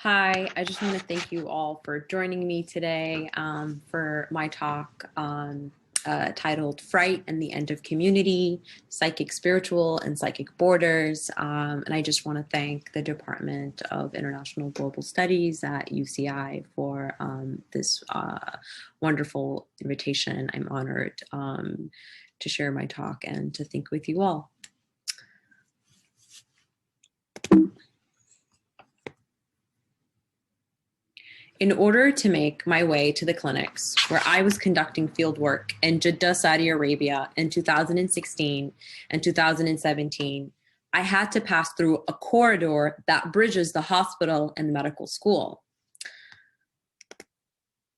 Hi, I just want to thank you all for joining me today for my talk titled Fright and the End of Community, Psychic Spiritual and Psychic Borders. And I just want to thank the Department of International Global Studies at UCI for this wonderful invitation. I'm honored to share my talk and to think with you all. In order to make my way to the clinics where I was conducting field work in Jeddah, Saudi Arabia in 2016 and 2017, I had to pass through a corridor that bridges the hospital and the medical school.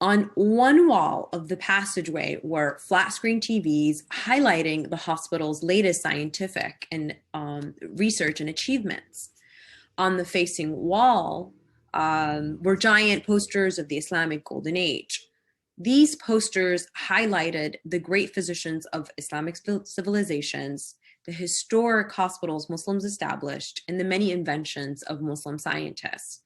On one wall of the passageway were flat screen TVs highlighting the hospital's latest scientific and research and achievements. On the facing wall were giant posters of the Islamic Golden Age. These posters highlighted the great physicians of Islamic civilizations, the historic hospitals Muslims established, and the many inventions of Muslim scientists.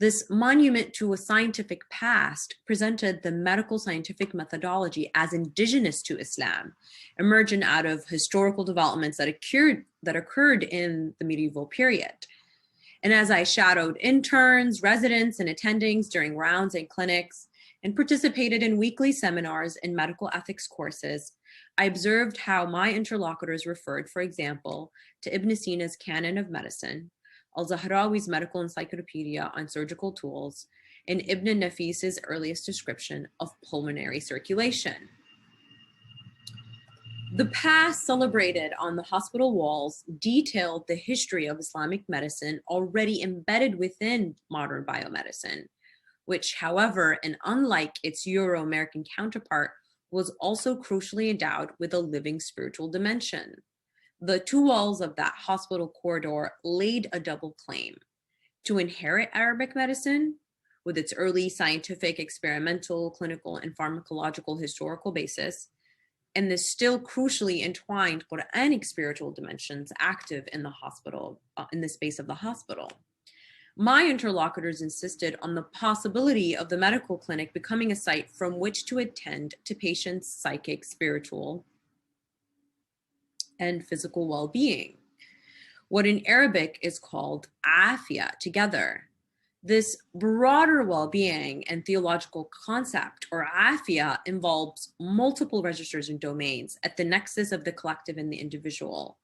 This monument to a scientific past presented the medical scientific methodology as indigenous to Islam, emerging out of historical developments that occurred in the medieval period. And as I shadowed interns, residents, and attendings during rounds and clinics, and participated in weekly seminars and medical ethics courses, I observed how my interlocutors referred, for example, to Ibn Sina's Canon of Medicine, Al-Zahrawi's Medical Encyclopedia on Surgical Tools, and Ibn Nafis's earliest description of pulmonary circulation. The past celebrated on the hospital walls detailed the history of Islamic medicine already embedded within modern biomedicine, which, however, and unlike its Euro-American counterpart, was also crucially endowed with a living spiritual dimension. The two walls of that hospital corridor laid a double claim: to inherit Arabic medicine, with its early scientific, experimental, clinical, and pharmacological historical basis, and the still crucially entwined Quranic spiritual dimensions active in the hospital, in the space of the hospital. My interlocutors insisted on the possibility of the medical clinic becoming a site from which to attend to patients' psychic, spiritual, and physical well-being, what in Arabic is called afia, together. This broader well-being and theological concept, or afia, involves multiple registers and domains at the nexus of the collective and the individual,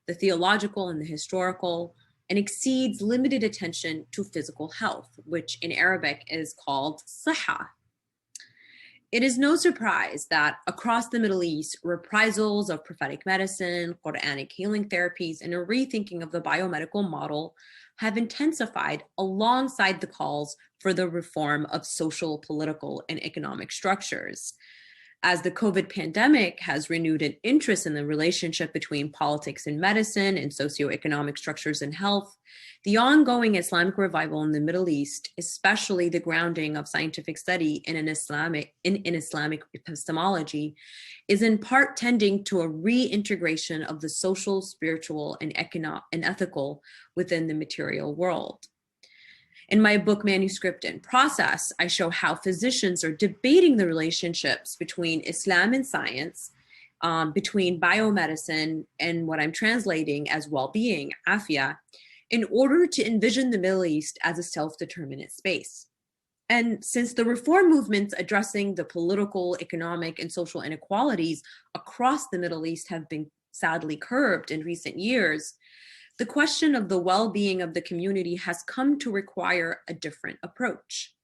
the theological and the historical, and exceeds limited attention to physical health, which in Arabic is called siha. It is no surprise that across the Middle East, reprisals of prophetic medicine, Quranic healing therapies, and a rethinking of the biomedical model have intensified alongside the calls for the reform of social, political, and economic structures. As the COVID pandemic has renewed an interest in the relationship between politics and medicine and socioeconomic structures and health, the ongoing Islamic revival in the Middle East, especially the grounding of scientific study in Islamic epistemology, is in part tending to a reintegration of the social, spiritual, and ethical within the material world. In my book, Manuscript and Process, I show how physicians are debating the relationships between Islam and science, between biomedicine and what I'm translating as well-being, afia, in order to envision the Middle East as a self-determinate space. And since the reform movements addressing the political, economic, and social inequalities across the Middle East have been sadly curbed in recent years, the question of the well-being of the community has come to require a different approach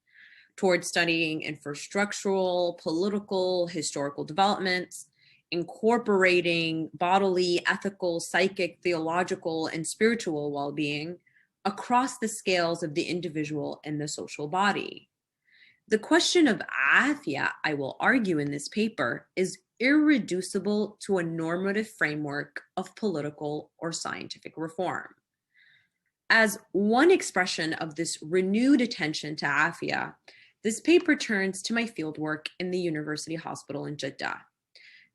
towards studying infrastructural, political, historical developments, incorporating bodily, ethical, psychic, theological, and spiritual well-being across the scales of the individual and the social body. The question of afia, I will argue in this paper, is irreducible to a normative framework of political or scientific reform. As one expression of this renewed attention to afia, this paper turns to my fieldwork in the University Hospital in Jeddah.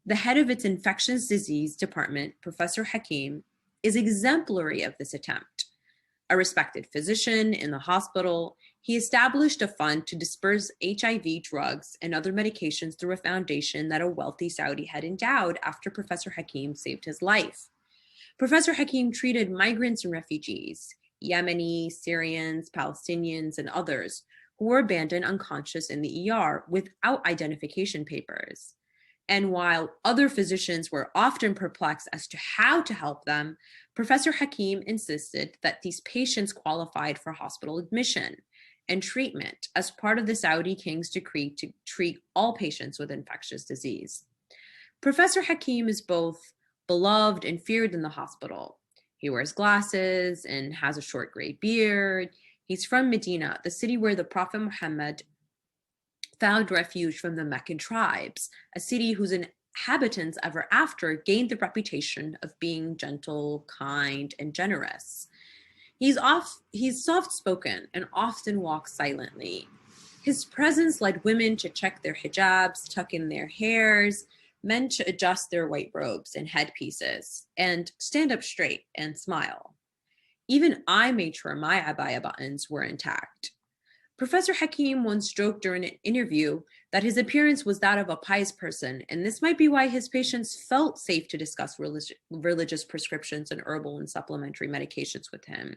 The head of its infectious disease department, Professor Hakim, is exemplary of this attempt. A respected physician in the hospital, He established a fund to disperse HIV drugs and other medications through a foundation that a wealthy Saudi had endowed after Professor Hakim saved his life. Professor Hakim treated migrants and refugees, Yemeni, Syrians, Palestinians, and others who were abandoned unconscious in the ER without identification papers. And while other physicians were often perplexed as to how to help them, Professor Hakim insisted that these patients qualified for hospital admission and treatment as part of the Saudi king's decree to treat all patients with infectious disease. Professor Hakim is both beloved and feared in the hospital. He wears glasses and has a short gray beard. He's from Medina, the city where the Prophet Muhammad found refuge from the Meccan tribes, a city whose inhabitants ever after gained the reputation of being gentle, kind, and generous. He's soft-spoken and often walks silently. His presence led women to check their hijabs, tuck in their hairs, men to adjust their white robes and headpieces, and stand up straight and smile. Even I made sure my abaya buttons were intact. Professor Hakim once joked during an interview that his appearance was that of a pious person, and this might be why his patients felt safe to discuss religious prescriptions and herbal and supplementary medications with him.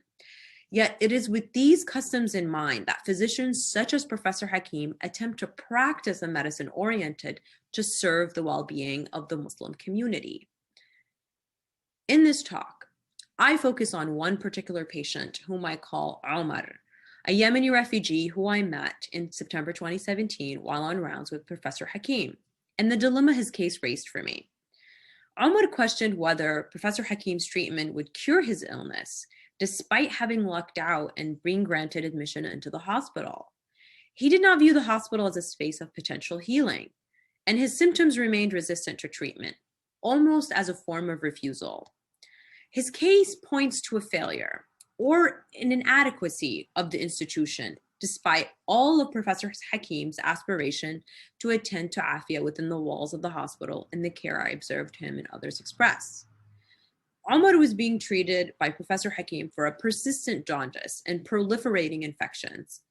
Yet it is with these customs in mind that physicians such as Professor Hakim attempt to practice a medicine oriented to serve the well-being of the Muslim community. In this talk, I focus on one particular patient whom I call Omar, a Yemeni refugee who I met in September 2017 while on rounds with Professor Hakim, and the dilemma his case raised for me. Omar questioned whether Professor Hakim's treatment would cure his illness, despite having lucked out and being granted admission into the hospital. He did not view the hospital as a space of potential healing, and his symptoms remained resistant to treatment, almost as a form of refusal. His case points to a failure or an inadequacy of the institution, despite all of Professor Hakim's aspiration to attend to Afia within the walls of the hospital and the care I observed him and others express. Omar was being treated by Professor Hakim for a persistent jaundice and proliferating infections.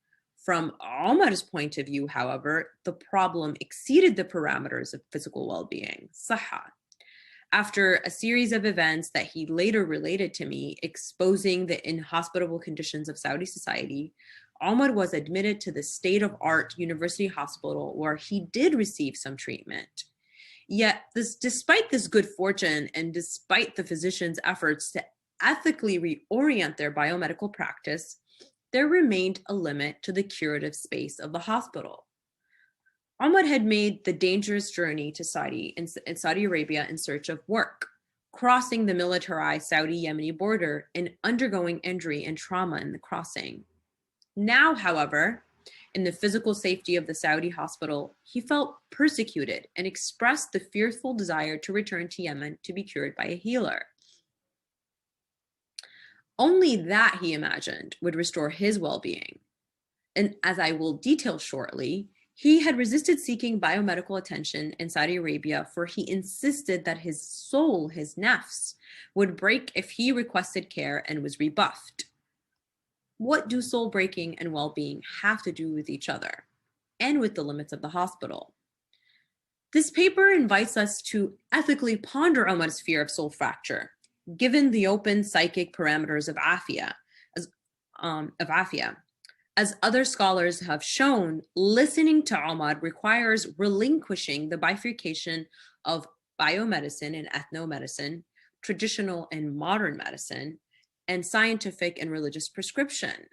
From Omar's point of view, however, the problem exceeded the parameters of physical well-being, saha. After a series of events that he later related to me, exposing the inhospitable conditions of Saudi society, Omar was admitted to the state-of-art university hospital where he did receive some treatment. Yet, despite this good fortune and despite the physician's efforts to ethically reorient their biomedical practice, there remained a limit to the curative space of the hospital. Omar had made the dangerous journey to Saudi Arabia in search of work, crossing the militarized Saudi-Yemeni border and undergoing injury and trauma in the crossing. Now, however, in the physical safety of the Saudi hospital, he felt persecuted and expressed the fearful desire to return to Yemen to be cured by a healer. Only that, he imagined, would restore his well-being. And as I will detail shortly, he had resisted seeking biomedical attention in Saudi Arabia, for he insisted that his soul, his nafs, would break if he requested care and was rebuffed. What do soul breaking and well-being have to do with each other and with the limits of the hospital? This paper invites us to ethically ponder Omar's fear of soul fracture, given the open psychic parameters of Afia. As other scholars have shown, listening to Omar requires relinquishing the bifurcation of biomedicine and ethnomedicine, traditional and modern medicine, and scientific and religious prescription.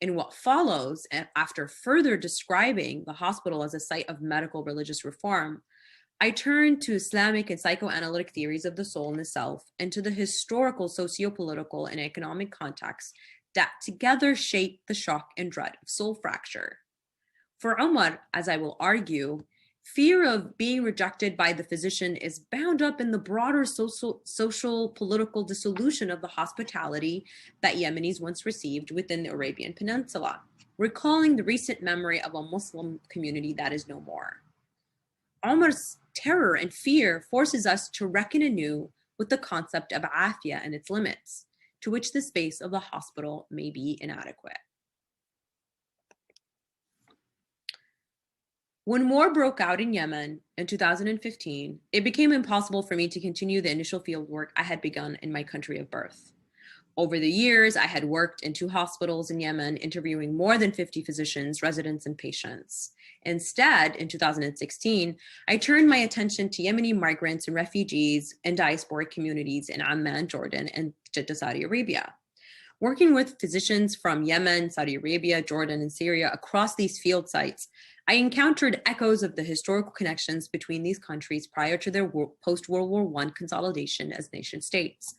In what follows, after further describing the hospital as a site of medical religious reform, I turn to Islamic and psychoanalytic theories of the soul and the self, and to the historical, socio-political, and economic context that together shape the shock and dread of soul fracture. For Omar, as I will argue, fear of being rejected by the physician is bound up in the broader social political dissolution of the hospitality that Yemenis once received within the Arabian Peninsula, recalling the recent memory of a Muslim community that is no more. Omar's terror and fear forces us to reckon anew with the concept of afia and its limits, to which the space of the hospital may be inadequate. When war broke out in Yemen in 2015, it became impossible for me to continue the initial field work I had begun in my country of birth. Over the years, I had worked in 2 hospitals in Yemen, interviewing more than 50 physicians, residents, and patients. Instead, in 2016, I turned my attention to Yemeni migrants and refugees and diasporic communities in Amman, Jordan, and Jeddah, Saudi Arabia. Working with physicians from Yemen, Saudi Arabia, Jordan, and Syria across these field sites, I encountered echoes of the historical connections between these countries prior to their post-World War I consolidation as nation states.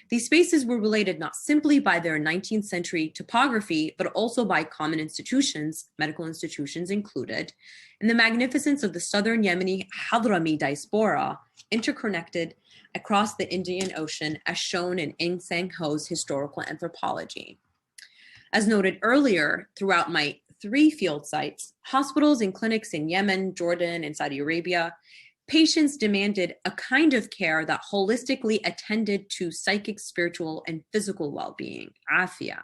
These spaces were related not simply by their 19th century topography, but also by common institutions, medical institutions included, and the magnificence of the southern Yemeni Hadrami diaspora interconnected across the Indian Ocean, as shown in Ing Sang Ho's historical anthropology. As noted earlier, throughout my 3 field sites, hospitals and clinics in Yemen, Jordan, and Saudi Arabia, patients demanded a kind of care that holistically attended to psychic, spiritual, and physical well-being, afia.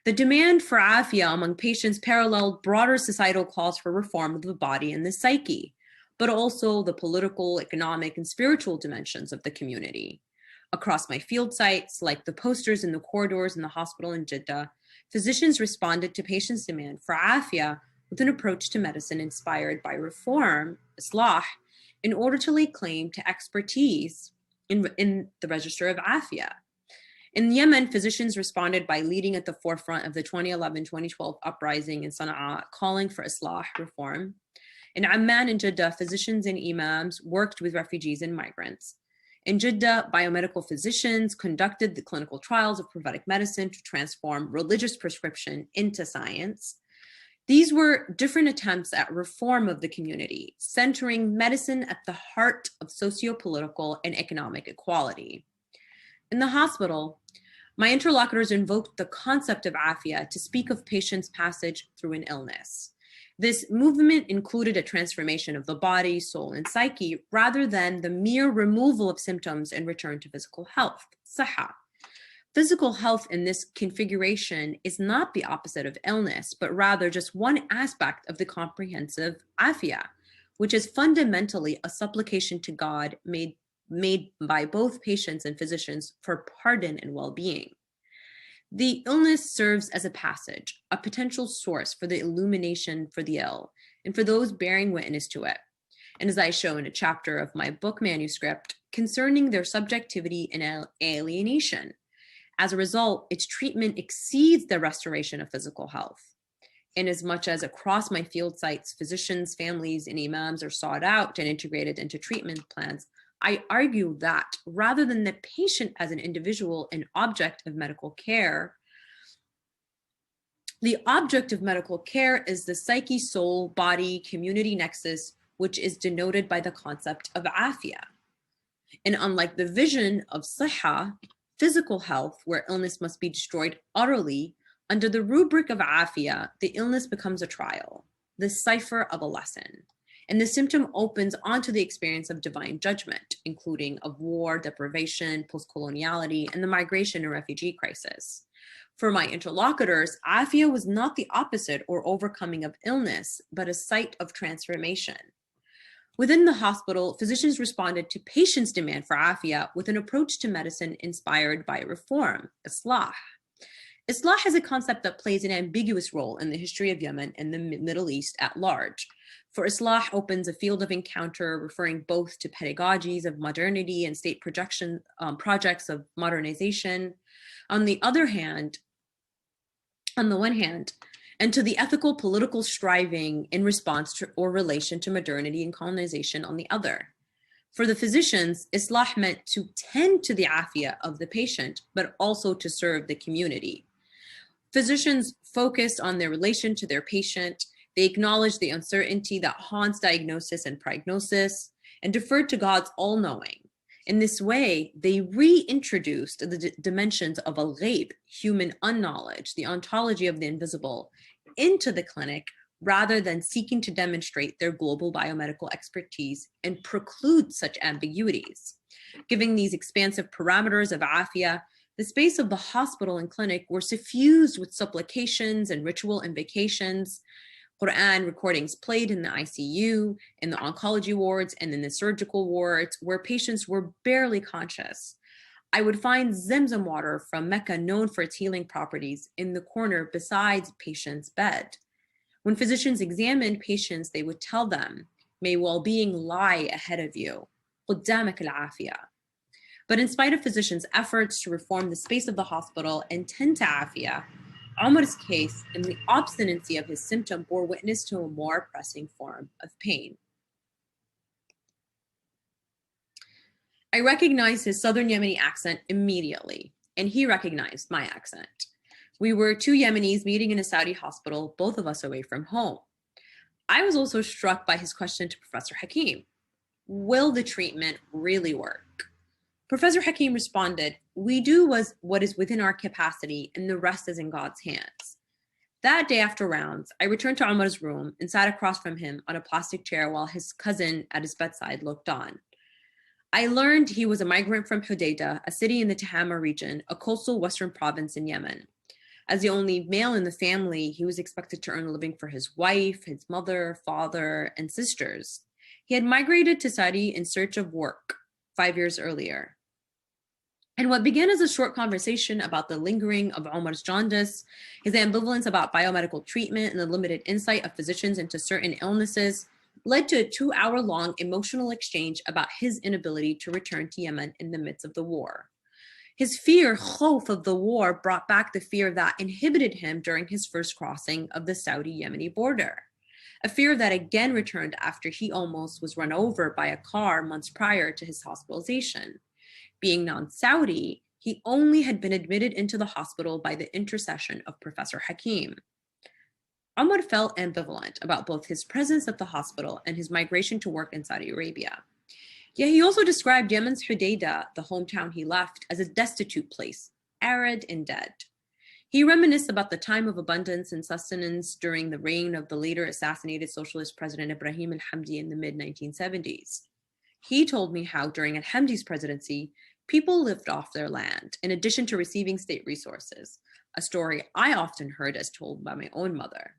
The demand for afia among patients paralleled broader societal calls for reform of the body and the psyche, but also the political, economic, and spiritual dimensions of the community. Across my field sites, like the posters in the corridors in the hospital in Jeddah, physicians responded to patients' demand for afia with an approach to medicine inspired by reform, islah, in order to lay claim to expertise in the register of afia. In Yemen, physicians responded by leading at the forefront of the 2011-2012 uprising in Sana'a, calling for islah reform. In Amman and Jeddah, physicians and imams worked with refugees and migrants. In Jeddah, biomedical physicians conducted the clinical trials of prophetic medicine to transform religious prescription into science. These were different attempts at reform of the community, centering medicine at the heart of socio-political and economic equality. In the hospital, my interlocutors invoked the concept of afia to speak of patients' passage through an illness. This movement included a transformation of the body, soul, and psyche, rather than the mere removal of symptoms and return to physical health, صحة. Physical health in this configuration is not the opposite of illness, but rather just one aspect of the comprehensive afia, which is fundamentally a supplication to God made by both patients and physicians for pardon and well-being. The illness serves as a passage, a potential source for the illumination for the ill and for those bearing witness to it. And as I show in a chapter of my book manuscript concerning their subjectivity and alienation. As a result, its treatment exceeds the restoration of physical health. Inasmuch as across my field sites, physicians, families, and imams are sought out and integrated into treatment plans, I argue that rather than the patient as an individual and object of medical care, the object of medical care is the psyche, soul, body, community nexus, which is denoted by the concept of afia. And unlike the vision of sihha, physical health, where illness must be destroyed utterly, under the rubric of afia, the illness becomes a trial, the cipher of a lesson. And the symptom opens onto the experience of divine judgment, including of war, deprivation, post-coloniality, and the migration and refugee crisis. For my interlocutors, afia was not the opposite or overcoming of illness, but a site of transformation. Within the hospital, physicians responded to patients' demand for afia with an approach to medicine inspired by reform, islah. Islah is a concept that plays an ambiguous role in the history of Yemen and the Middle East at large. For islah opens a field of encounter referring both to pedagogies of modernity and state projection projects of modernization. On the one hand, and to the ethical political striving in response to or relation to modernity and colonization on the other. For the physicians, islah meant to tend to the afia of the patient, but also to serve the community. Physicians focused on their relation to their patient. They acknowledged the uncertainty that haunts diagnosis and prognosis and deferred to God's all-knowing. In this way, they reintroduced the dimensions of al-ghaib, human unknowledge, the ontology of the invisible, into the clinic rather than seeking to demonstrate their global biomedical expertise and preclude such ambiguities. Giving these expansive parameters of afia, the space of the hospital and clinic were suffused with supplications and ritual invocations, Quran recordings played in the ICU, in the oncology wards, and in the surgical wards where patients were barely conscious. I would find Zemzem water from Mecca, known for its healing properties, in the corner beside patient's bed. When physicians examined patients, they would tell them, "May well-being lie ahead of you." قدامك العافية. But in spite of physicians' efforts to reform the space of the hospital and tend to afia, Omar's case and the obstinacy of his symptom bore witness to a more pressing form of pain. I recognized his southern Yemeni accent immediately, and he recognized my accent. We were two Yemenis meeting in a Saudi hospital, both of us away from home. I was also struck by his question to Professor Hakim. Will the treatment really work? Professor Hakim responded, "We do what is within our capacity, and the rest is in God's hands." That day after rounds, I returned to Omar's room and sat across from him on a plastic chair while his cousin at his bedside looked on. I learned he was a migrant from Hodeidah, a city in the Tahama region, a coastal western province in Yemen. As the only male in the family, he was expected to earn a living for his wife, his mother, father, and sisters. He had migrated to Saudi in search of work 5 years earlier. And what began as a short conversation about the lingering of Omar's jaundice, his ambivalence about biomedical treatment, and the limited insight of physicians into certain illnesses, led to a 2-hour-long emotional exchange about his inability to return to Yemen in the midst of the war. His fear, khof, of the war brought back the fear that inhibited him during his first crossing of the Saudi-Yemeni border, a fear that again returned after he almost was run over by a car months prior to his hospitalization. Being non-Saudi, he only had been admitted into the hospital by the intercession of Professor Hakim. Omar felt ambivalent about both his presence at the hospital and his migration to work in Saudi Arabia. Yet he also described Yemen's Hodeidah, the hometown he left, as a destitute place, arid and dead. He reminisced about the time of abundance and sustenance during the reign of the later assassinated socialist president Ibrahim al-Hamdi in the mid-1970s. He told me how during al-Hamdi's presidency, people lived off their land in addition to receiving state resources, a story I often heard as told by my own mother.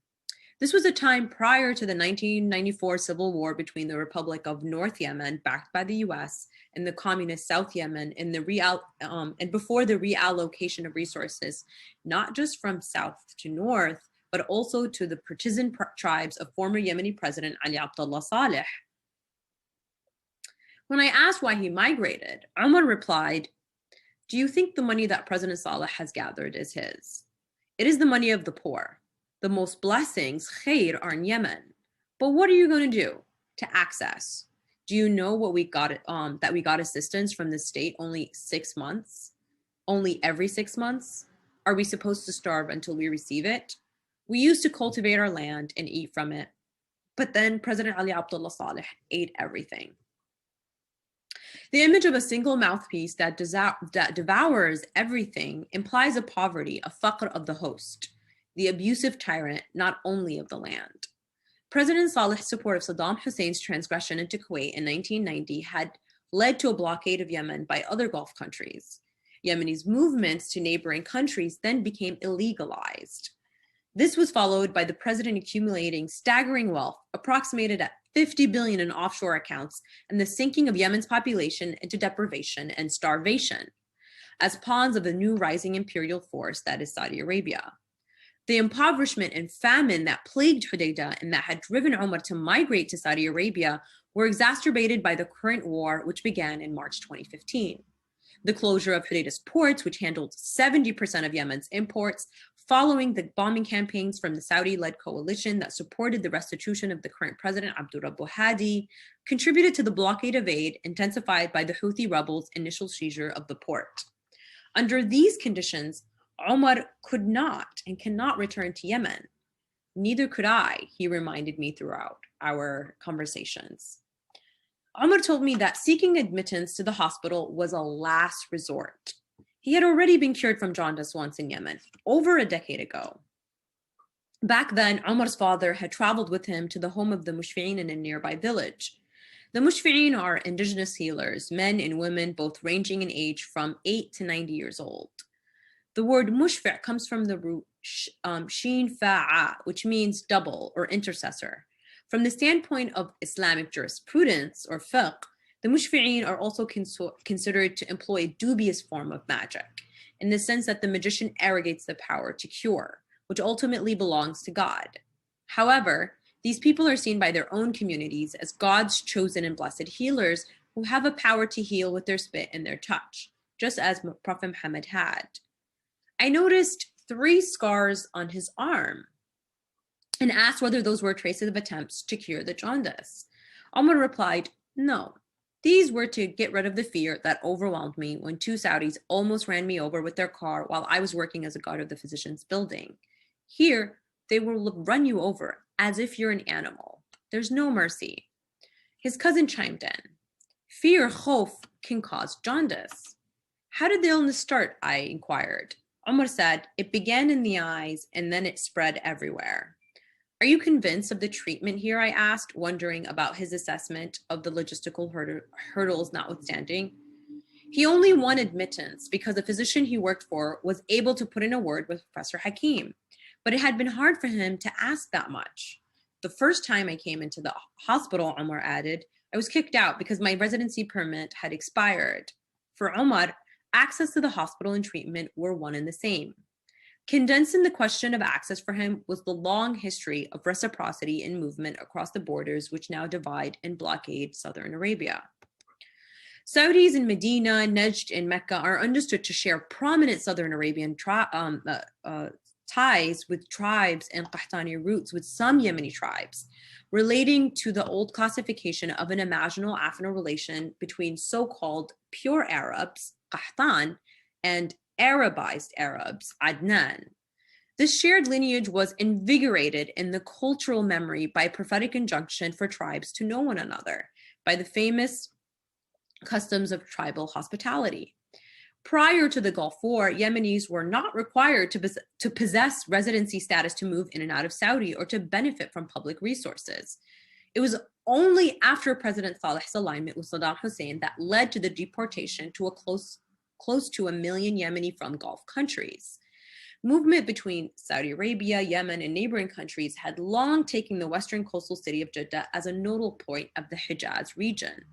This was a time prior to the 1994 civil war between the Republic of North Yemen, backed by the US, and the communist South Yemen, and before the reallocation of resources, not just from south to north, but also to the partisan tribes of former Yemeni President Ali Abdullah Saleh. When I asked why he migrated, Omar replied, "Do you think the money that President Saleh has gathered is his? It is the money of the poor. The most blessings, khair, are in Yemen. But what are you going to do to access? Do you know what we got? That we got assistance from the state only 6 months? Only every 6 months? Are we supposed to starve until we receive it? We used to cultivate our land and eat from it. But then President Ali Abdullah Saleh ate everything." The image of a single mouthpiece that devours everything implies a poverty, a faqr of the host, the abusive tyrant, not only of the land. President Saleh's support of Saddam Hussein's transgression into Kuwait in 1990 had led to a blockade of Yemen by other Gulf countries. Yemeni's movements to neighboring countries then became illegalized. This was followed by the president accumulating staggering wealth, approximated at 50 billion in offshore accounts, and the sinking of Yemen's population into deprivation and starvation as pawns of the new rising imperial force that is Saudi Arabia. The impoverishment and famine that plagued Hodeidah and that had driven Omar to migrate to Saudi Arabia were exacerbated by the current war, which began in March 2015. The closure of Hodeidah's ports, which handled 70% of Yemen's imports, following the bombing campaigns from the Saudi-led coalition that supported the restitution of the current president, Abdurrabbu Hadi, contributed to the blockade of aid intensified by the Houthi rebels' initial seizure of the port. Under these conditions, Omar could not and cannot return to Yemen. Neither could I, he reminded me throughout our conversations. Omar told me that seeking admittance to the hospital was a last resort. He had already been cured from jaundice once in Yemen, over a decade ago. Back then, Omar's father had traveled with him to the home of the Mushfi'in in a nearby village. The Mushfi'in are indigenous healers, men and women both ranging in age from 8 to 90 years old. The word mushfi' comes from the root shin fa'a, which means double or intercessor. From the standpoint of Islamic jurisprudence or fiqh, the mushfi'een are also considered to employ a dubious form of magic, in the sense that the magician arrogates the power to cure, which ultimately belongs to God. However, these people are seen by their own communities as God's chosen and blessed healers who have a power to heal with their spit and their touch, just as Prophet Muhammad had. I noticed 3 scars on his arm and asked whether those were traces of attempts to cure the jaundice. Omar replied, no. These were to get rid of the fear that overwhelmed me when 2 Saudis almost ran me over with their car while I was working as a guard of the physician's building. Here, they will run you over as if you're an animal. There's no mercy. His cousin chimed in. Fear, khof, can cause jaundice. How did the illness start? I inquired. Omar said, it began in the eyes and then it spread everywhere. Are you convinced of the treatment here? I asked, wondering about his assessment of the logistical hurdles notwithstanding. He only won admittance because the physician he worked for was able to put in a word with Professor Hakim, but it had been hard for him to ask that much. The first time I came into the hospital, Omar added, I was kicked out because my residency permit had expired. For Omar, access to the hospital and treatment were one and the same. Condensed in the question of access for him was the long history of reciprocity and movement across the borders which now divide and blockade southern Arabia. Saudis in Medina, Najd, and Mecca are understood to share prominent southern Arabian ties with tribes and Qahtani roots with some Yemeni tribes, relating to the old classification of an imaginal affinal relation between so-called pure Arabs, Qahtan, and Arabized Arabs, Adnan. This shared lineage was invigorated in the cultural memory by prophetic injunction for tribes to know one another, by the famous customs of tribal hospitality. Prior to the Gulf War, Yemenis were not required to possess residency status to move in and out of Saudi or to benefit from public resources. It was only after President Saleh's alignment with Saddam Hussein that led to the deportation to a close to 1 million Yemeni from Gulf countries. Movement between Saudi Arabia, Yemen, and neighboring countries had long taken the western coastal city of Jeddah as a nodal point of the Hijaz region.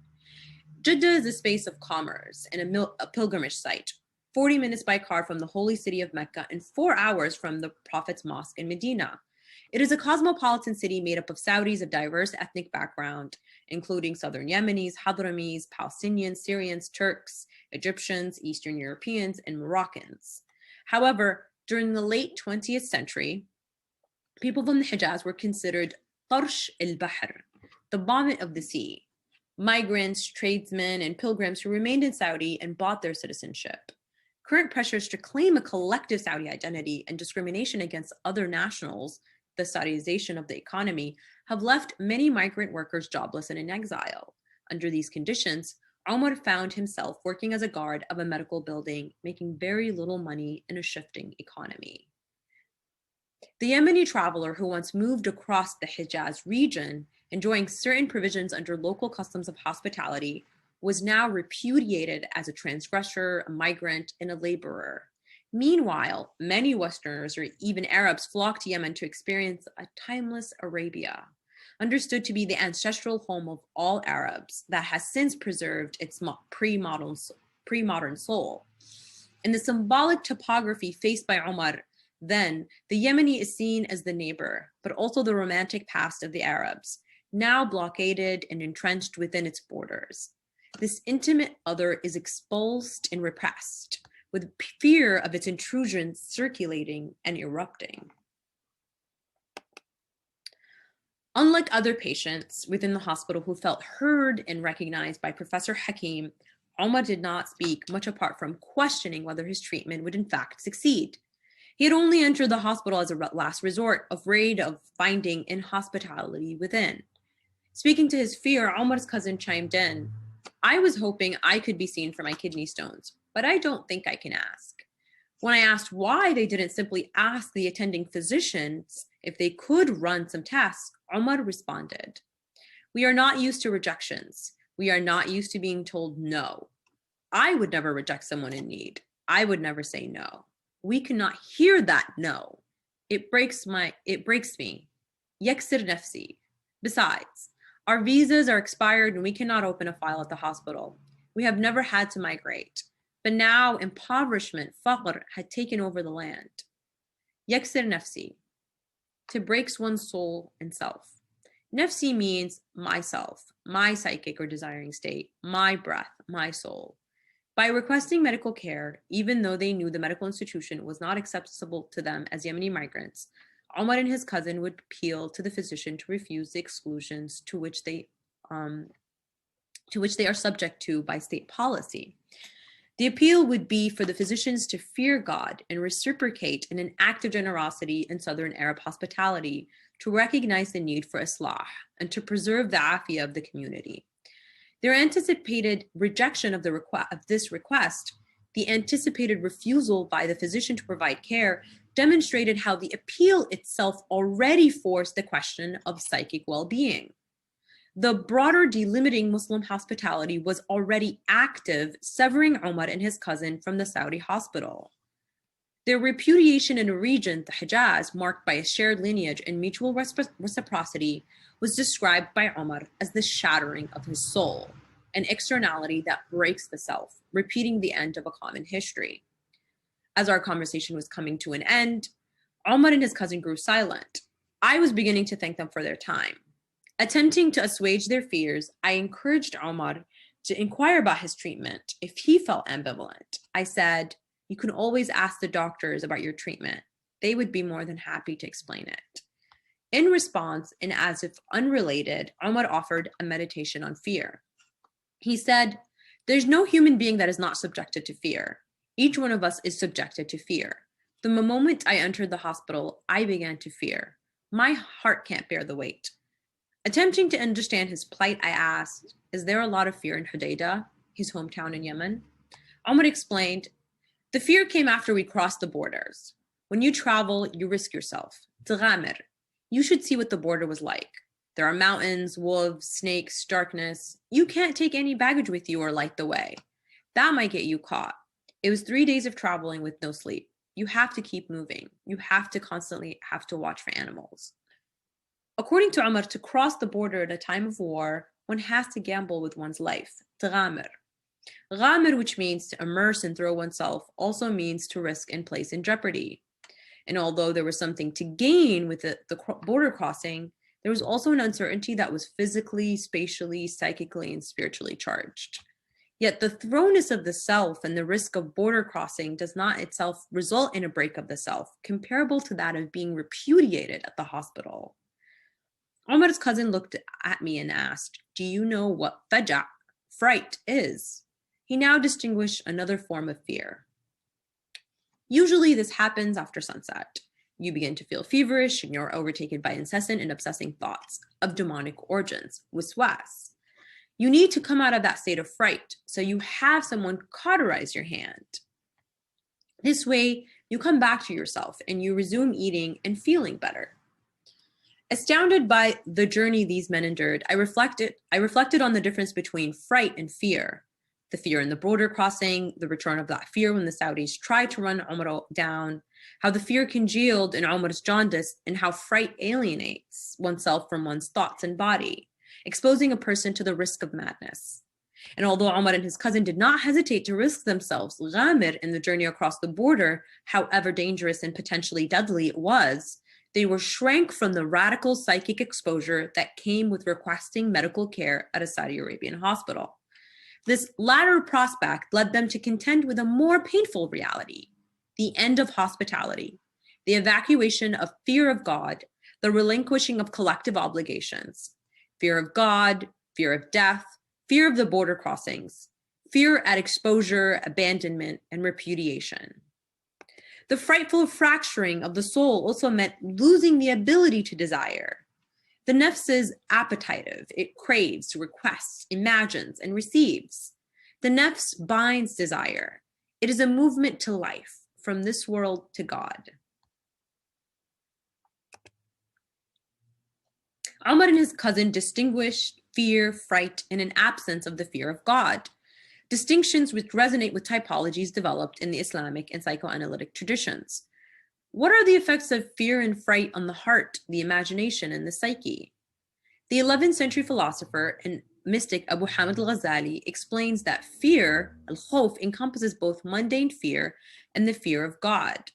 Jeddah is a space of commerce and a pilgrimage site, 40 minutes by car from the holy city of Mecca and 4 hours from the Prophet's mosque in Medina. It is a cosmopolitan city made up of Saudis of diverse ethnic background, including southern Yemenis, Hadramis, Palestinians, Syrians, Turks, Egyptians, Eastern Europeans, and Moroccans. However, during the late 20th century, people from the Hijaz were considered Tarsh al-Bahr, the vomit of the sea, migrants, tradesmen, and pilgrims who remained in Saudi and bought their citizenship. Current pressures to claim a collective Saudi identity and discrimination against other nationals, the Saudization of the economy, have left many migrant workers jobless and in exile. Under these conditions, Omar found himself working as a guard of a medical building, making very little money in a shifting economy. The Yemeni traveler who once moved across the Hijaz region, enjoying certain provisions under local customs of hospitality, was now repudiated as a transgressor, a migrant, and a laborer. Meanwhile, many Westerners or even Arabs flocked to Yemen to experience a timeless Arabia, understood to be the ancestral home of all Arabs that has since preserved its pre-modern soul. In the symbolic topography faced by Omar, then, the Yemeni is seen as the neighbor, but also the romantic past of the Arabs, now blockaded and entrenched within its borders. This intimate other is expulsed and repressed, with fear of its intrusion circulating and erupting. Unlike other patients within the hospital who felt heard and recognized by Professor Hakim, Omar did not speak much apart from questioning whether his treatment would in fact succeed. He had only entered the hospital as a last resort, afraid of finding inhospitality within. Speaking to his fear, Omar's cousin chimed in, I was hoping I could be seen for my kidney stones, but I don't think I can ask. When I asked why they didn't simply ask the attending physicians if they could run some tests, Omar responded, we are not used to rejections. We are not used to being told no. I would never reject someone in need. I would never say no. We cannot hear that no. It breaks me. Yeksir nafsi. Besides, our visas are expired and we cannot open a file at the hospital. We have never had to migrate. But now impoverishment, faqr, had taken over the land. Yeksir nafsi. To breaks one's soul and self. Nafsi means myself, my psychic or desiring state, my breath, my soul. By requesting medical care, even though they knew the medical institution was not accessible to them as Yemeni migrants, Omar and his cousin would appeal to the physician to refuse the exclusions to which they are subject to by state policy. The appeal would be for the physicians to fear God and reciprocate in an act of generosity and Southern Arab hospitality, to recognize the need for islah and to preserve the afiyah of the community. Their anticipated rejection of this request, the anticipated refusal by the physician to provide care, demonstrated how the appeal itself already forced the question of psychic well-being. The broader delimiting Muslim hospitality was already active, severing Umar and his cousin from the Saudi hospital. Their repudiation in a region, the Hijaz, marked by a shared lineage and mutual reciprocity, was described by Umar as the shattering of his soul, an externality that breaks the self, repeating the end of a common history. As our conversation was coming to an end, Umar and his cousin grew silent. I was beginning to thank them for their time. Attempting to assuage their fears, I encouraged Umar to inquire about his treatment if he felt ambivalent. I said, "You can always ask the doctors about your treatment. They would be more than happy to explain it." In response, and as if unrelated, Umar offered a meditation on fear. He said, "There's no human being that is not subjected to fear. Each one of us is subjected to fear. The moment I entered the hospital, I began to fear. My heart can't bear the weight." Attempting to understand his plight, I asked, "Is there a lot of fear in Hodeidah, his hometown in Yemen?" Umar explained, "The fear came after we crossed the borders. When you travel, you risk yourself. Tghamir. You should see what the border was like. There are mountains, wolves, snakes, darkness. You can't take any baggage with you or light the way. That might get you caught. It was 3 days of traveling with no sleep. You have to keep moving. You have to constantly watch for animals." According to Umar, to cross the border at a time of war, one has to gamble with one's life. Tghamir. Ghamir, which means to immerse and throw oneself, also means to risk and place in jeopardy. And although there was something to gain with the border crossing, there was also an uncertainty that was physically, spatially, psychically, and spiritually charged. Yet the throwness of the self and the risk of border crossing does not itself result in a break of the self, comparable to that of being repudiated at the hospital. Umar's cousin looked at me and asked, "Do you know what faja, fright, is?" He now distinguished another form of fear. Usually this happens after sunset. You begin to feel feverish and you're overtaken by incessant and obsessing thoughts of demonic origins, waswas. You need to come out of that state of fright, so you have someone cauterize your hand. This way, you come back to yourself and you resume eating and feeling better. Astounded by the journey these men endured, I reflected on the difference between fright and fear. The fear in the border crossing, the return of that fear when the Saudis tried to run Umar down, how the fear congealed in Umar's jaundice, and how fright alienates oneself from one's thoughts and body, exposing a person to the risk of madness. And although Umar and his cousin did not hesitate to risk themselves ghamir in the journey across the border, however dangerous and potentially deadly it was, they were shrank from the radical psychic exposure that came with requesting medical care at a Saudi Arabian hospital. This latter prospect led them to contend with a more painful reality, the end of hospitality, the evacuation of fear of God, the relinquishing of collective obligations, fear of God, fear of death, fear of the border crossings, fear at exposure, abandonment, and repudiation. The frightful fracturing of the soul also meant losing the ability to desire. The nafs is appetitive. It craves, requests, imagines, and receives. The nafs binds desire. It is a movement to life, from this world to God. Umar and his cousin distinguished fear, fright, and an absence of the fear of God. distinctions which resonate with typologies developed in the Islamic and psychoanalytic traditions. What are the effects of fear and fright on the heart, the imagination, and the psyche? The 11th century philosopher and mystic Abu Hamid al-Ghazali explains that fear, al-khawf, encompasses both mundane fear and the fear of God.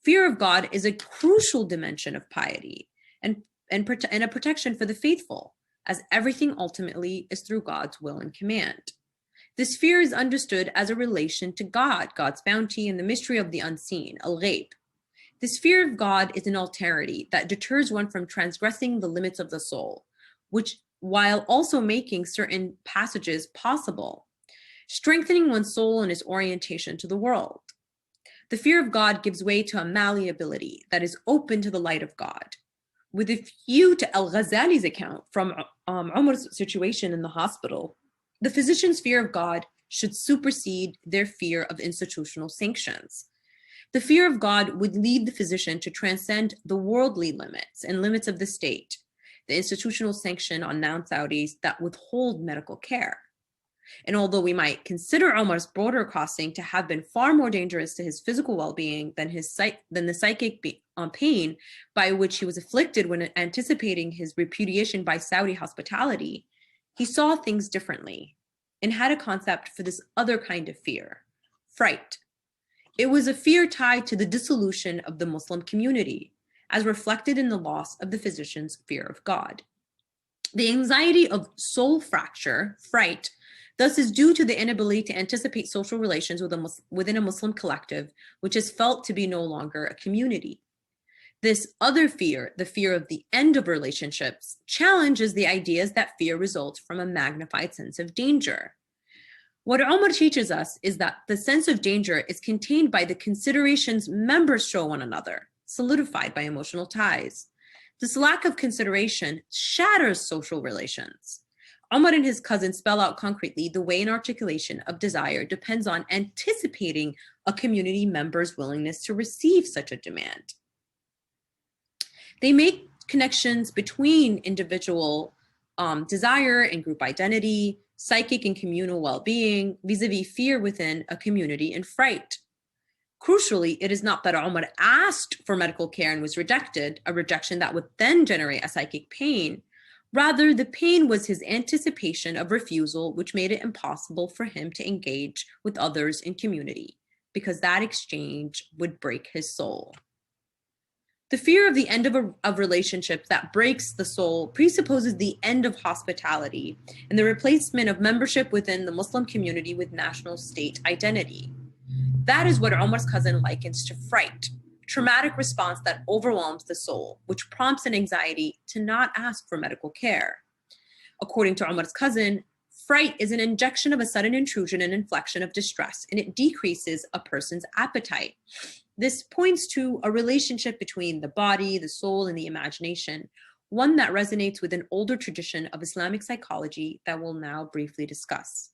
Fear of God is a crucial dimension of piety and a protection for the faithful, as everything ultimately is through God's will and command. This fear is understood as a relation to God, God's bounty, and the mystery of the unseen, al-ghayb. This fear of God is an alterity that deters one from transgressing the limits of the soul, which while also making certain passages possible, strengthening one's soul and its orientation to the world. The fear of God gives way to a malleability that is open to the light of God. With a view to al-Ghazali's account from Umar's situation in the hospital, the physician's fear of God should supersede their fear of institutional sanctions. The fear of God would lead the physician to transcend the worldly limits and limits of the state, the institutional sanction on non-Saudis that withhold medical care. And although we might consider Umar's broader crossing to have been far more dangerous to his physical well-being than the psychic pain by which he was afflicted when anticipating his repudiation by Saudi hospitality, he saw things differently and had a concept for this other kind of fear, fright. It was a fear tied to the dissolution of the Muslim community, as reflected in the loss of the physician's fear of God. The anxiety of soul fracture, fright, thus is due to the inability to anticipate social relations within a Muslim collective, which is felt to be no longer a community. This other fear, the fear of the end of relationships, challenges the ideas that fear results from a magnified sense of danger. What Umar teaches us is that the sense of danger is contained by the considerations members show one another, solidified by emotional ties. This lack of consideration shatters social relations. Umar and his cousin spell out concretely the way an articulation of desire depends on anticipating a community member's willingness to receive such a demand. They make connections between individual desire and group identity, psychic and communal well-being, vis-a-vis fear within a community and fright. Crucially, it is not that Umar asked for medical care and was rejected, a rejection that would then generate a psychic pain. Rather, the pain was his anticipation of refusal, which made it impossible for him to engage with others in community, because that exchange would break his soul. The fear of the end of relationships that breaks the soul presupposes the end of hospitality and the replacement of membership within the Muslim community with national state identity. That is what Umar's cousin likens to fright, traumatic response that overwhelms the soul, which prompts an anxiety to not ask for medical care. According to Umar's cousin, fright is an injection of a sudden intrusion and inflection of distress, and it decreases a person's appetite. This points to a relationship between the body, the soul, and the imagination, one that resonates with an older tradition of Islamic psychology that we'll now briefly discuss.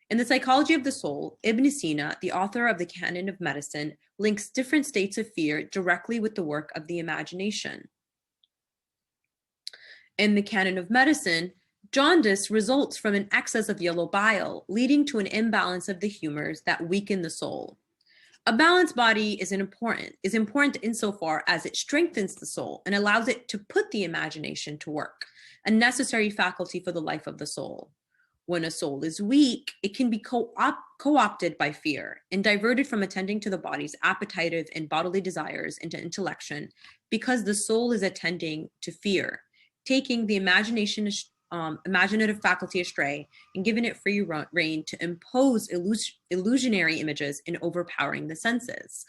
In the psychology of the soul, Ibn Sina, the author of the Canon of Medicine, links different states of fear directly with the work of the imagination. In the Canon of Medicine, jaundice results from an excess of yellow bile, leading to an imbalance of the humors that weaken the soul. A balanced body is important insofar as it strengthens the soul and allows it to put the imagination to work, a necessary faculty for the life of the soul. When a soul is weak, it can be co-opted by fear and diverted from attending to the body's appetitive and bodily desires into intellection, because the soul is attending to fear, taking the imaginative faculty astray and giving it free rein to impose illusionary images and overpowering the senses.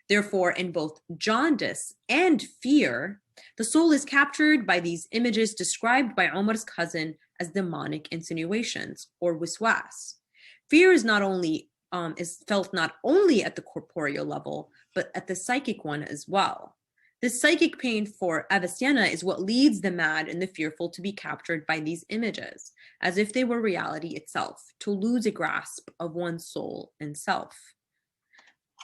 Therefore, in both jaundice and fear, the soul is captured by these images described by Umar's cousin as demonic insinuations or wiswas. Fear is felt not only at the corporeal level, but at the psychic one as well. This psychic pain for Avicenna is what leads the mad and the fearful to be captured by these images, as if they were reality itself, to lose a grasp of one's soul and self.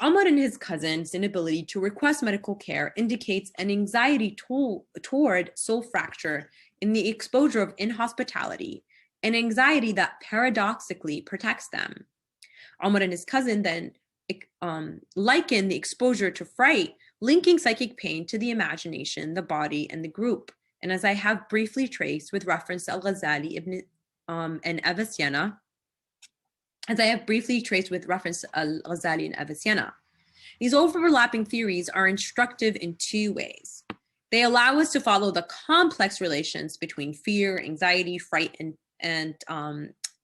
Umar and his cousin's inability to request medical care indicates an anxiety toward soul fracture in the exposure of inhospitality, an anxiety that paradoxically protects them. Omar and his cousin then liken the exposure to fright, linking psychic pain to the imagination, the body, and the group. And as I have briefly traced with reference to Al-Ghazali and Avicenna, these overlapping theories are instructive in two ways. They allow us to follow the complex relations between fear, anxiety, fright, and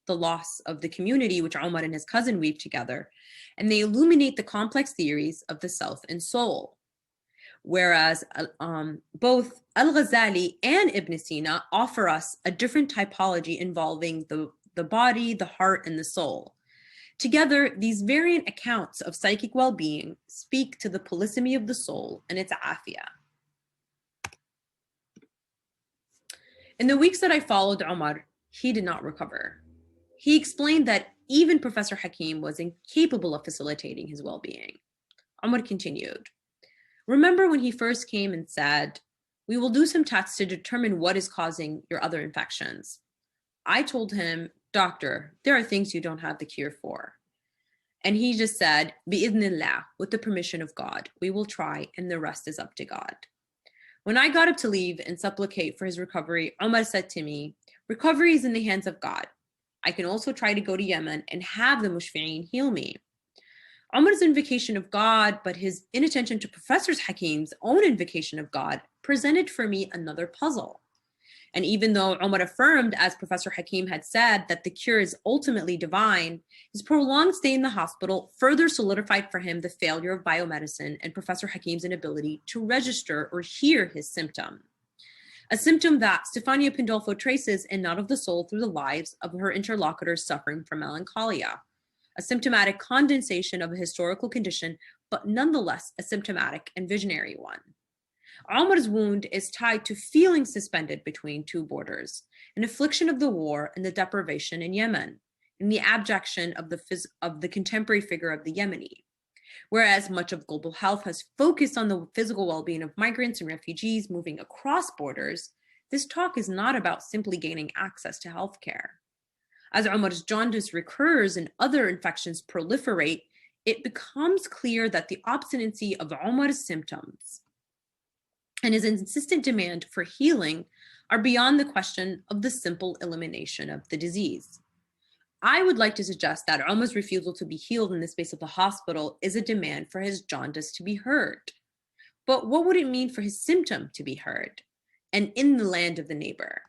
the loss of the community, which Omar and his cousin weave together, and they illuminate the complex theories of the self and soul. Whereas both Al-Ghazali and Ibn Sina offer us a different typology involving the body, the heart, and the soul. Together, these variant accounts of psychic well-being speak to the polysemy of the soul and its afia. In the weeks that I followed Omar, he did not recover. He explained that even Professor Hakim was incapable of facilitating his well-being. Omar continued, "Remember when he first came and said, 'We will do some tests to determine what is causing your other infections.' I told him, 'Doctor, there are things you don't have the cure for.' And he just said, 'Bi'idhnillah, with the permission of God, we will try, and the rest is up to God.' When I got up to leave and supplicate for his recovery, Omar said to me, 'Recovery is in the hands of God. I can also try to go to Yemen and have the Mushfi'een heal me.' Omar's invocation of God, but his inattention to Professor Hakim's own invocation of God, presented for me another puzzle. And even though Omar affirmed, as Professor Hakim had said, that the cure is ultimately divine, his prolonged stay in the hospital further solidified for him the failure of biomedicine and Professor Hakim's inability to register or hear his symptom. A symptom that Stefania Pandolfo traces in Not of the Soul through the lives of her interlocutors suffering from melancholia, a symptomatic condensation of a historical condition, but nonetheless a symptomatic and visionary one. Omar's wound is tied to feeling suspended between two borders, an affliction of the war and the deprivation in Yemen, and the abjection of the contemporary figure of the Yemeni. Whereas much of global health has focused on the physical well-being of migrants and refugees moving across borders, this talk is not about simply gaining access to healthcare. As Omar's jaundice recurs and other infections proliferate, it becomes clear that the obstinacy of Omar's symptoms and his insistent demand for healing are beyond the question of the simple elimination of the disease. I would like to suggest that Omar's refusal to be healed in the space of the hospital is a demand for his jaundice to be heard. But what would it mean for his symptom to be heard? And in the land of the neighbor?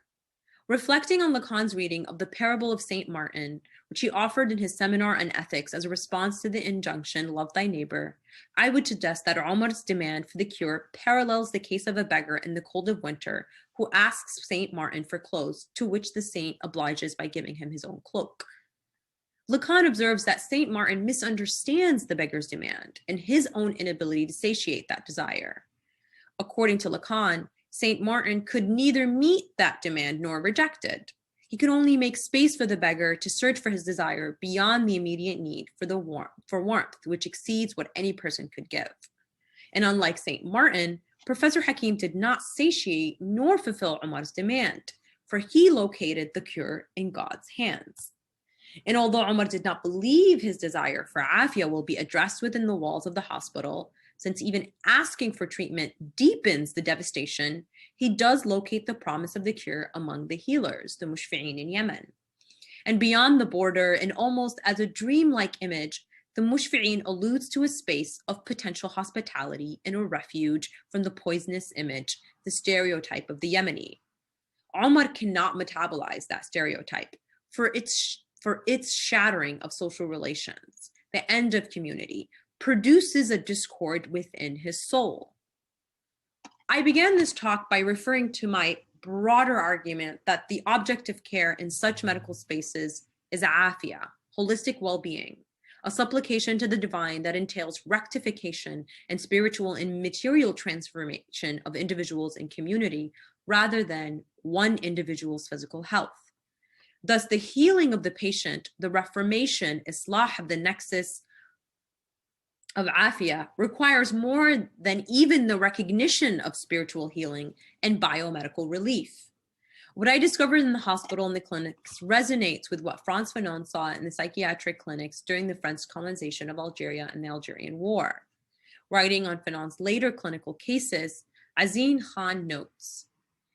Reflecting on Lacan's reading of the parable of St. Martin, which he offered in his seminar on ethics as a response to the injunction, love thy neighbor, I would suggest that Omar's demand for the cure parallels the case of a beggar in the cold of winter who asks St. Martin for clothes, to which the saint obliges by giving him his own cloak. Lacan observes that St. Martin misunderstands the beggar's demand and his own inability to satiate that desire. According to Lacan, St. Martin could neither meet that demand nor reject it. He could only make space for the beggar to search for his desire beyond the immediate need for warmth, which exceeds what any person could give. And unlike St. Martin, Professor Hakim did not satiate nor fulfill Omar's demand, for he located the cure in God's hands. And although Omar did not believe his desire for afia will be addressed within the walls of the hospital, since even asking for treatment deepens the devastation, he does locate the promise of the cure among the healers, the Mushfi'een in Yemen. And beyond the border, and almost as a dreamlike image, the Mushfi'een alludes to a space of potential hospitality and a refuge from the poisonous image, the stereotype of the Yemeni. Omar cannot metabolize that stereotype, for its shattering of social relations, the end of community, produces a discord within his soul. I began this talk by referring to my broader argument that the object of care in such medical spaces is afia, holistic well-being, a supplication to the divine that entails rectification and spiritual and material transformation of individuals and community rather than one individual's physical health. Thus, the healing of the patient, the reformation, islah of the nexus of afia requires more than even the recognition of spiritual healing and biomedical relief. What I discovered in the hospital and the clinics resonates with what Frantz Fanon saw in the psychiatric clinics during the French colonization of Algeria and the Algerian War. Writing on Fanon's later clinical cases, Azine Khan notes,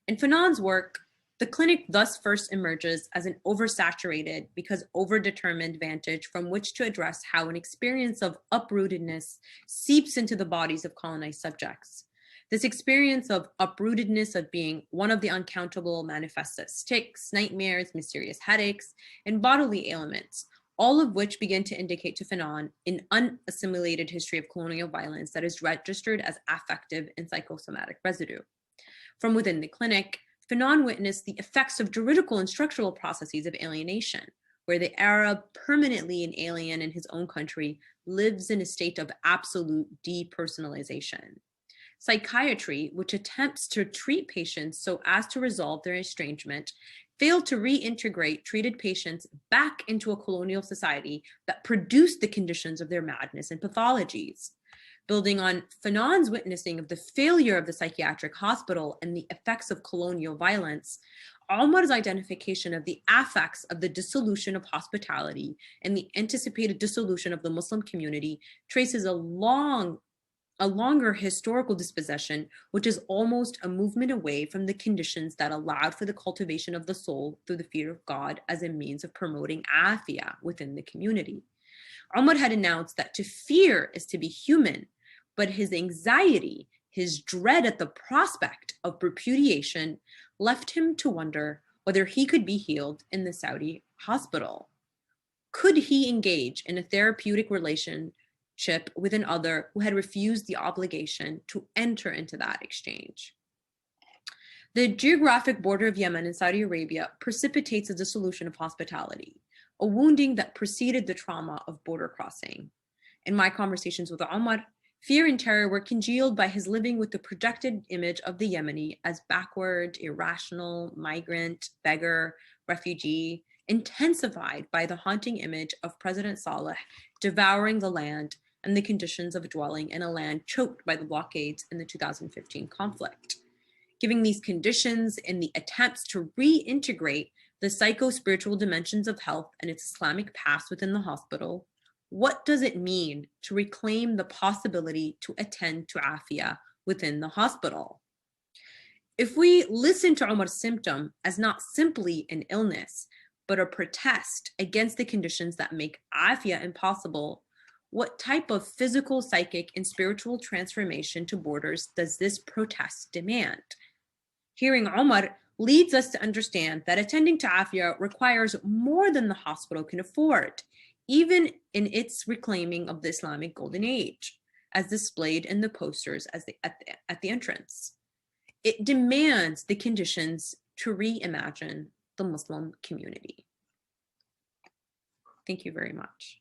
in Fanon's work, the clinic thus first emerges as an oversaturated because overdetermined vantage from which to address how an experience of uprootedness seeps into the bodies of colonized subjects. This experience of uprootedness of being one of the uncountable manifests as tics, nightmares, mysterious headaches, and bodily ailments, all of which begin to indicate to Fanon an unassimilated history of colonial violence that is registered as affective and psychosomatic residue. From within the clinic, Fanon witnessed the effects of juridical and structural processes of alienation, where the Arab, permanently an alien in his own country, lives in a state of absolute depersonalization. Psychiatry, which attempts to treat patients so as to resolve their estrangement, failed to reintegrate treated patients back into a colonial society that produced the conditions of their madness and pathologies. Building on Fanon's witnessing of the failure of the psychiatric hospital and the effects of colonial violence, Almar's identification of the affects of the dissolution of hospitality and the anticipated dissolution of the Muslim community traces a longer historical dispossession, which is almost a movement away from the conditions that allowed for the cultivation of the soul through the fear of God as a means of promoting afia within the community. Omar had announced that to fear is to be human, but his anxiety, his dread at the prospect of repudiation left him to wonder whether he could be healed in the Saudi hospital. Could he engage in a therapeutic relationship with an other who had refused the obligation to enter into that exchange? The geographic border of Yemen and Saudi Arabia precipitates a dissolution of hospitality, a wounding that preceded the trauma of border crossing. In my conversations with Omar, fear and terror were congealed by his living with the projected image of the Yemeni as backward, irrational, migrant, beggar, refugee, intensified by the haunting image of President Saleh devouring the land and the conditions of dwelling in a land choked by the blockades in the 2015 conflict. Given these conditions and the attempts to reintegrate the psycho-spiritual dimensions of health and its Islamic past within the hospital, what does it mean to reclaim the possibility to attend to afia within the hospital? If we listen to Omar's symptom as not simply an illness, but a protest against the conditions that make afia impossible, what type of physical, psychic, and spiritual transformation to borders does this protest demand? Hearing Omar leads us to understand that attending to afia requires more than the hospital can afford, even in its reclaiming of the Islamic Golden Age, as displayed in the posters at the entrance. It demands the conditions to reimagine the Muslim community. Thank you very much.